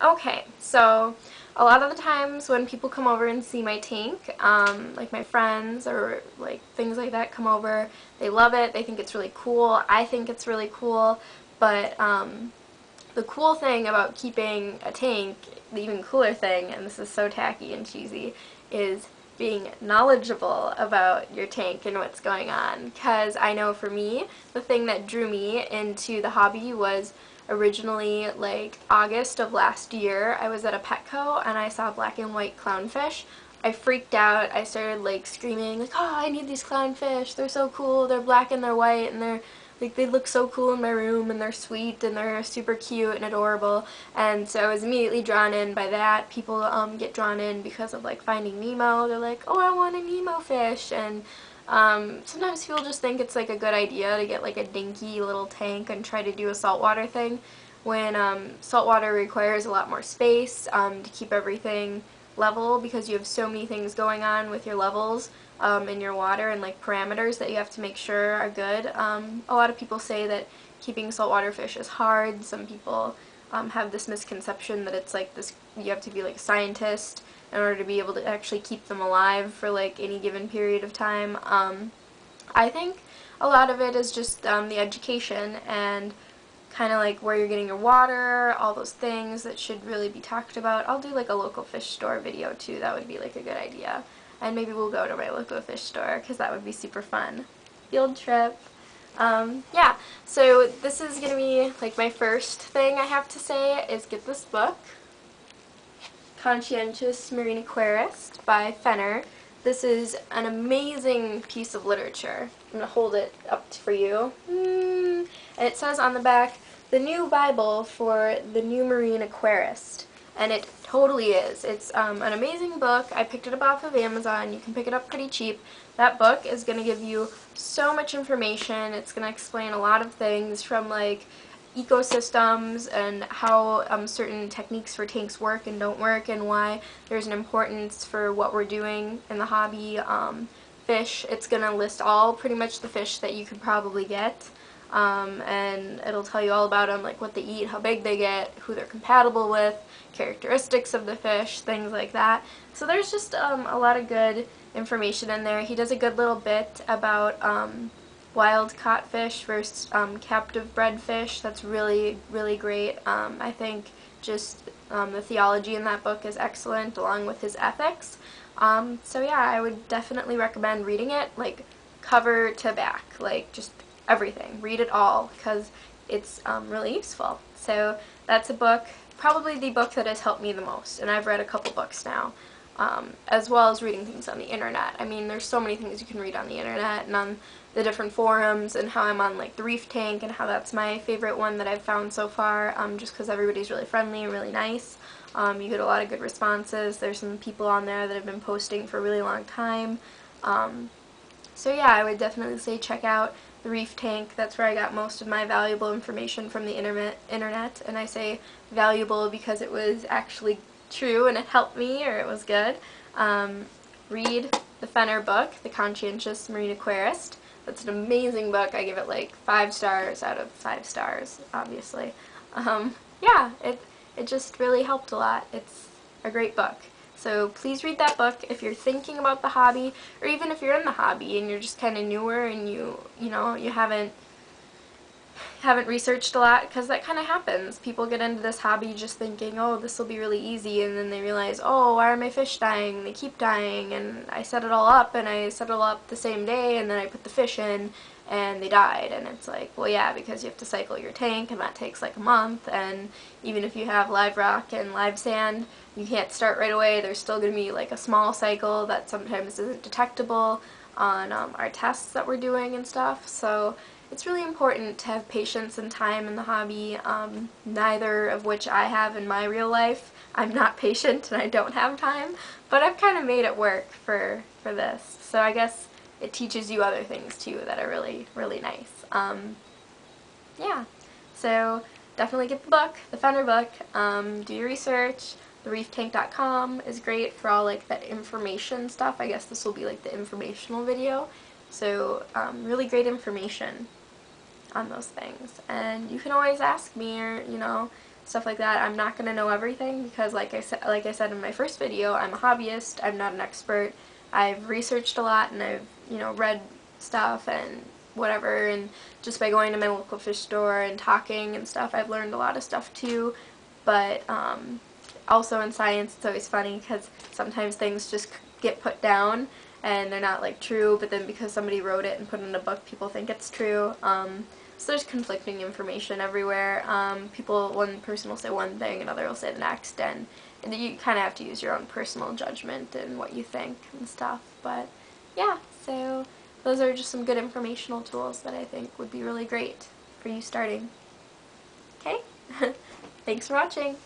Okay, so a lot of the times when people come over and see my tank, like my friends or like things like that come over, they love it, they think it's really cool, I think it's really cool, but the cool thing about keeping a tank, the even cooler thing, and this is so tacky and cheesy, is being knowledgeable about your tank and what's going on. Because I know for me, the thing that drew me into the hobby was originally like August of last year. I was at a Petco and I saw black and white clownfish. I freaked out. I started like screaming like, oh, I need these clownfish. They're so cool. They're black and they're white and they're like, they look so cool in my room, and they're sweet, and they're super cute and adorable, and so I was immediately drawn in by that. People get drawn in because of like Finding Nemo. They're like, oh, I want a Nemo fish, and sometimes people just think it's like a good idea to get like a dinky little tank and try to do a saltwater thing, when saltwater requires a lot more space to keep everything level, because you have so many things going on with your levels in your water, and like parameters that you have to make sure are good. A lot of people say that keeping saltwater fish is hard. Some people have this misconception that it's like this, you have to be like a scientist in order to be able to actually keep them alive for like any given period of time. I think a lot of it is just the education and kind of like where you're getting your water, all those things that should really be talked about. I'll do like a local fish store video too. That would be like a good idea. And maybe we'll go to my local fish store because that would be super fun. Field trip. Yeah, so this is going to be like my first thing I have to say is get this book, Conscientious Marine Aquarist by Fenner. This is an amazing piece of literature. I'm going to hold it up for you. And it says on the back, the new Bible for the new marine aquarist. And it totally is. It's an amazing book. I picked it up off of Amazon. You can pick it up pretty cheap. That book is going to give you so much information. It's going to explain a lot of things from like ecosystems and how certain techniques for tanks work and don't work, and why there's an importance for what we're doing in the hobby. Fish, it's going to list all pretty much the fish that you could probably get. And it'll tell you all about them, like what they eat, how big they get, who they're compatible with, characteristics of the fish, things like that. So there's just a lot of good information in there. He does a good little bit about wild caught fish versus captive bred fish. That's really, really great. I think just the theology in that book is excellent, along with his ethics. So yeah, I would definitely recommend reading it, like cover to back, like just everything. Read it all, because it's really useful. So that's a book, probably the book that has helped me the most, and I've read a couple books now, as well as reading things on the internet. I mean, there's so many things you can read on the internet and on the different forums, and how I'm on like the Reef Tank, and how that's my favorite one that I've found so far, just because everybody's really friendly and really nice. You get a lot of good responses. There's some people on there that have been posting for a really long time. So yeah, I would definitely say check out the Reef Tank. That's where I got most of my valuable information from the internet, and I say valuable because it was actually true and it helped me, or it was good. Read the Fenner book, The Conscientious Marine Aquarist. That's an amazing book. I give it like 5 stars out of 5 stars, obviously. Yeah, it just really helped a lot. It's a great book. So please read that book if you're thinking about the hobby, or even if you're in the hobby and you're just kind of newer and you haven't researched a lot, because that kind of happens. People get into this hobby just thinking, oh, this will be really easy, and then they realize, oh, why are my fish dying? They keep dying, and I set it all up, and I set it all up the same day, and then I put the fish in, and they died. And it's like, well, yeah, because you have to cycle your tank, and that takes like a month, and even if you have live rock and live sand, you can't start right away. There's still going to be like a small cycle that sometimes isn't detectable on our tests that we're doing and stuff. So it's really important to have patience and time in the hobby, neither of which I have in my real life. I'm not patient and I don't have time, but I've kind of made it work for this. So I guess it teaches you other things too that are really, really nice. Yeah, so definitely get the book, the Fenner book, do your research. TheReefTank.com is great for all like that information stuff. I guess this will be like the informational video. So really great information on those things. And you can always ask me, or stuff like that. I'm not going to know everything because like I said in my first video, I'm a hobbyist, I'm not an expert. I've researched a lot and I've, you know, read stuff and whatever, and just by going to my local fish store and talking and stuff, I've learned a lot of stuff too. But also in science, it's always funny because sometimes things just get put down and they're not like true, but then because somebody wrote it and put it in a book, people think it's true. So there's conflicting information everywhere. One person will say one thing, another will say the next, and you kind of have to use your own personal judgment and what you think and stuff. But yeah, so those are just some good informational tools that I think would be really great for you starting. Okay? Thanks for watching!